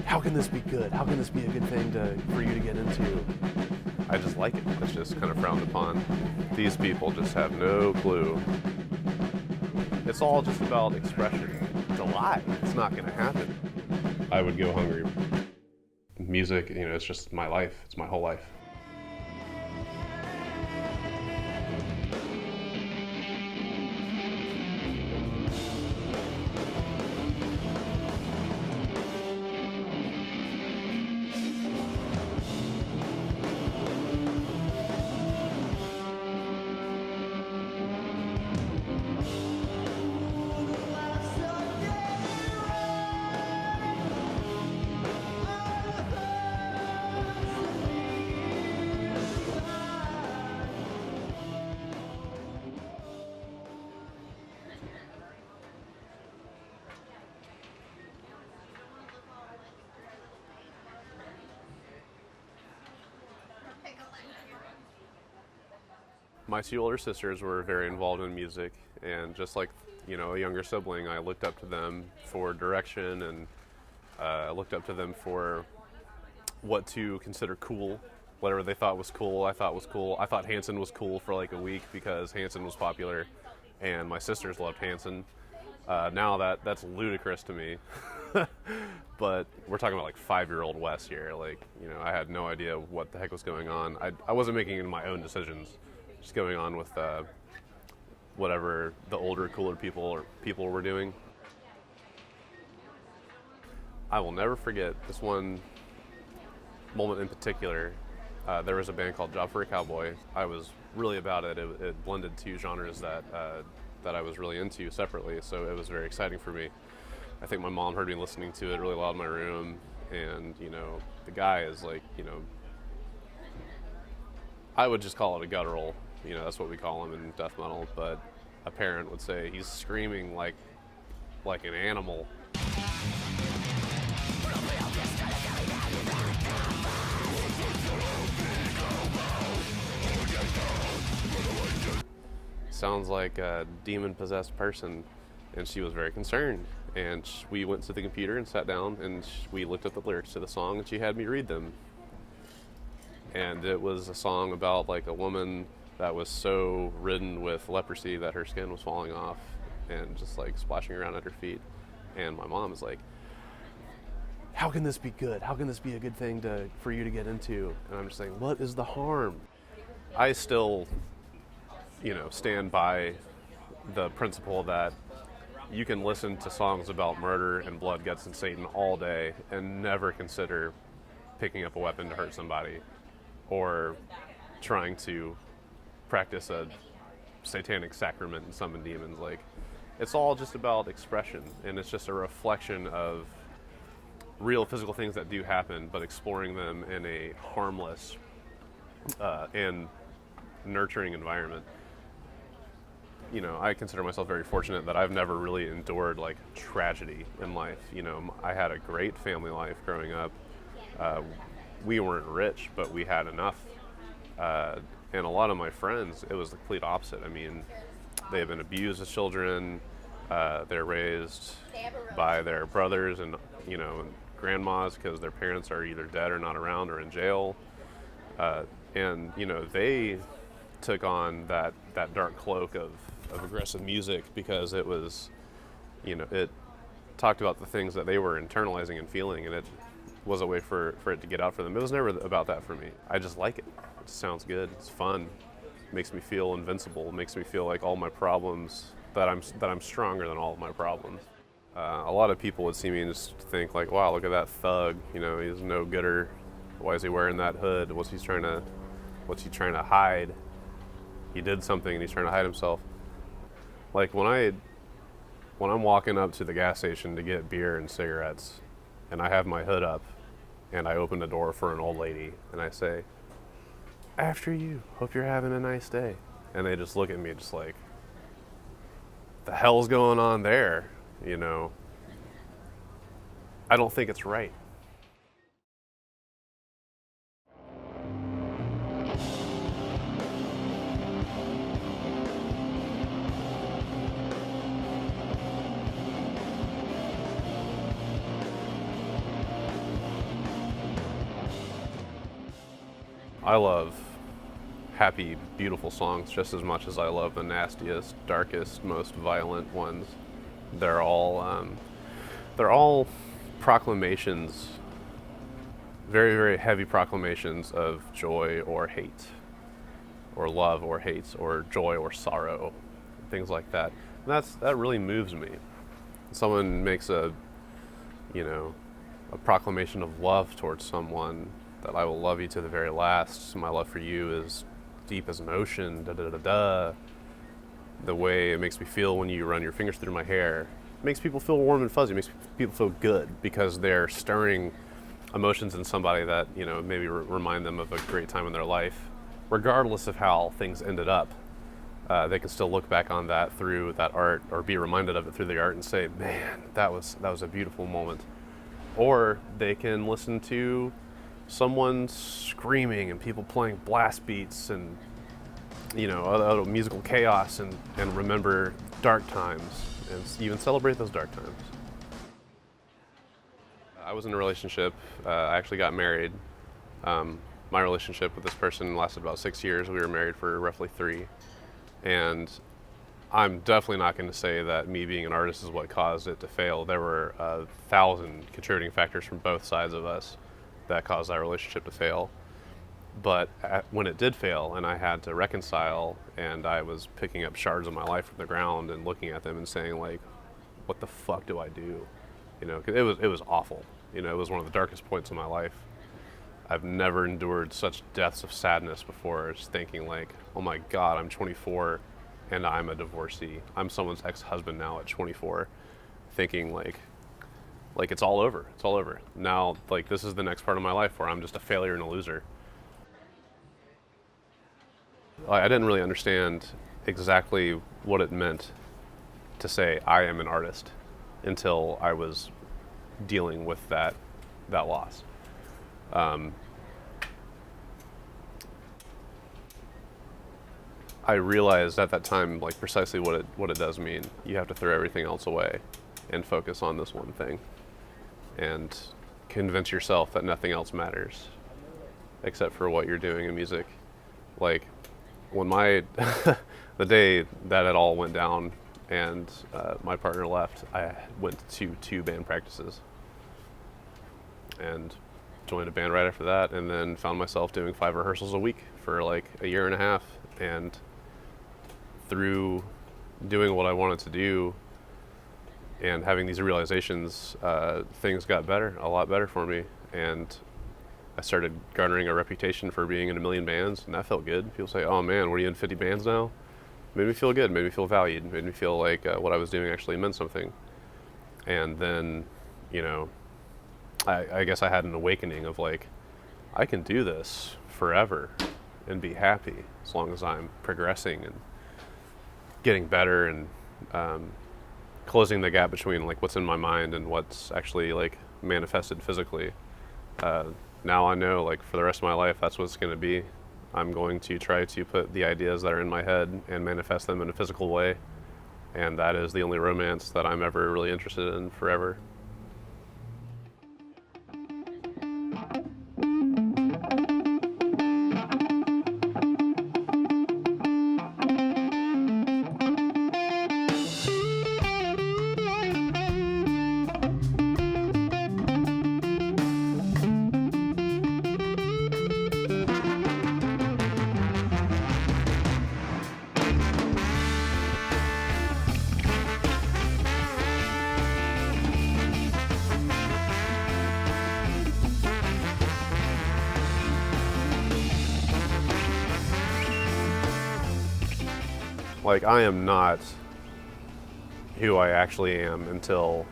How can this be good? How can this be a good thing for you to get into? I just like it. It's just kind of frowned upon. These people just have no clue. It's all just about expression. It's a lie. It's not going to happen. I would go hungry. Music, it's just my life. It's my whole life. My two older sisters were very involved in music, and just like, a younger sibling, I looked up to them for direction, and I looked up to them for what to consider cool. Whatever they thought was cool, I thought was cool. I thought Hanson was cool for like a week because Hanson was popular, and my sisters loved Hanson. Now that's ludicrous to me. But we're talking about like 5-year-old Wes here. I had no idea what the heck was going on. I wasn't making any of my own decisions. Just going on with whatever the older, cooler people were doing. I will never forget this one moment in particular. There was a band called For A Cowboy. I was really about it. It blended two genres that I was really into separately, so it was very exciting for me. I think my mom heard me listening to it really loud in my room, and the guy is I would just call it a guttural. That's what we call him in death metal, but a parent would say he's screaming like an animal. Sounds like a demon-possessed person, and she was very concerned. And we went to the computer and sat down, and we looked at the lyrics to the song, and she had me read them. And it was a song about a woman that was so ridden with leprosy that her skin was falling off and just splashing around at her feet. And my mom is like, how can this be good? How can this be a good thing for you to get into? And I'm just saying, what is the harm? I still, stand by the principle that you can listen to songs about murder and blood, guts, and Satan all day and never consider picking up a weapon to hurt somebody or trying to practice a satanic sacrament and summon demons. It's all just about expression, and it's just a reflection of real physical things that do happen, but exploring them in a harmless and nurturing environment. I consider myself very fortunate that I've never really endured tragedy in life. I had a great family life growing up. We weren't rich, but we had enough. And a lot of my friends, it was the complete opposite. They have been abused as children. They're raised by their brothers and, grandmas because their parents are either dead or not around or in jail. And they took on that dark cloak of aggressive music because it was, it talked about the things that they were internalizing and feeling, and it was a way for it to get out for them. It was never about that for me. I just like it. It sounds good. It's fun. It makes me feel invincible. It makes me feel like all my problems, that I'm stronger than all of my problems. A lot of people would see me and just think wow, look at that thug. He's no gooder. Why is he wearing that hood? What's he trying to hide? He did something and he's trying to hide himself. When I'm walking up to the gas station to get beer and cigarettes, and I have my hood up, and I open the door for an old lady, and I say, "After you, hope you're having a nice day." And they just look at me just the hell's going on there? I don't think it's right. I love happy, beautiful songs just as much as I love the nastiest, darkest, most violent ones. They're all proclamations, very, very heavy proclamations of joy or hate, or love or hate, or joy or sorrow, things like that. And that really moves me. Someone makes a proclamation of love towards someone, that I will love you to the very last. My love for you is deep as an ocean, da da da da. The way it makes me feel when you run your fingers through my hair, it makes people feel warm and fuzzy, it makes people feel good, because they're stirring emotions in somebody that, maybe remind them of a great time in their life. Regardless of how things ended up, they can still look back on that through that art, or be reminded of it through the art and say, man, that was a beautiful moment. Or they can listen to someone screaming and people playing blast beats and other musical chaos, and remember dark times and even celebrate those dark times. I was in a relationship. I actually got married. My relationship with this person lasted about 6 years. We were married for roughly 3. And I'm definitely not going to say that me being an artist is what caused it to fail. There were 1,000 contributing factors from both sides of us that caused that relationship to fail. But when it did fail and I had to reconcile, and I was picking up shards of my life from the ground and looking at them and saying, like, what the fuck do I do? 'Cause it was awful. It was one of the darkest points in my life. I've never endured such depths of sadness before, just thinking like, oh my God, I'm 24 and I'm a divorcee. I'm someone's ex-husband now at 24, thinking like it's all over. It's all over. Now, like, this is the next part of my life where I'm just a failure and a loser. I didn't really understand exactly what it meant to say I am an artist until I was dealing with that loss. I realized at that time, like, precisely what it does mean. You have to throw everything else away and focus on this one thing, and convince yourself that nothing else matters except for what you're doing in music. Like, when the day that it all went down and my partner left, I went to 2 band practices and joined a band right after that, and then found myself doing 5 rehearsals a week for like a year and a half. And through doing what I wanted to do and having these realizations, things got better, a lot better for me. And I started garnering a reputation for being in 1 million bands, and that felt good. People say, oh man, what are you in 50 bands now? Made me feel good, made me feel valued, made me feel like what I was doing actually meant something. And then, I guess I had an awakening of like, I can do this forever and be happy as long as I'm progressing and getting better, and closing the gap between like what's in my mind and what's actually like manifested physically. Now I know, like, for the rest of my life, that's what it's going to be. I'm going to try to put the ideas that are in my head and manifest them in a physical way. And that is the only romance that I'm ever really interested in forever. Like, I am not who I actually am until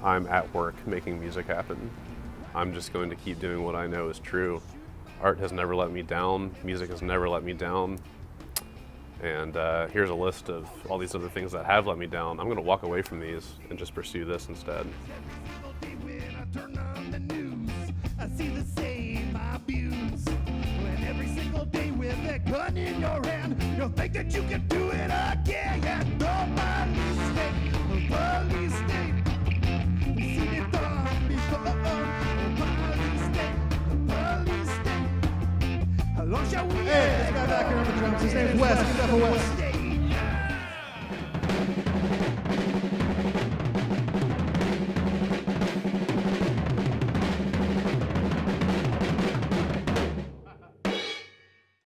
I'm at work making music happen. I'm just going to keep doing what I know is true. Art has never let me down. Music has never let me down. And here's a list of all these other things that have let me down. I'm going to walk away from these and just pursue this instead. Gun in your hand, you'll think that you can do it again. No police state, seen it all before. Police state, this guy back here on the drums, his name's Wes. Give it up for Wes.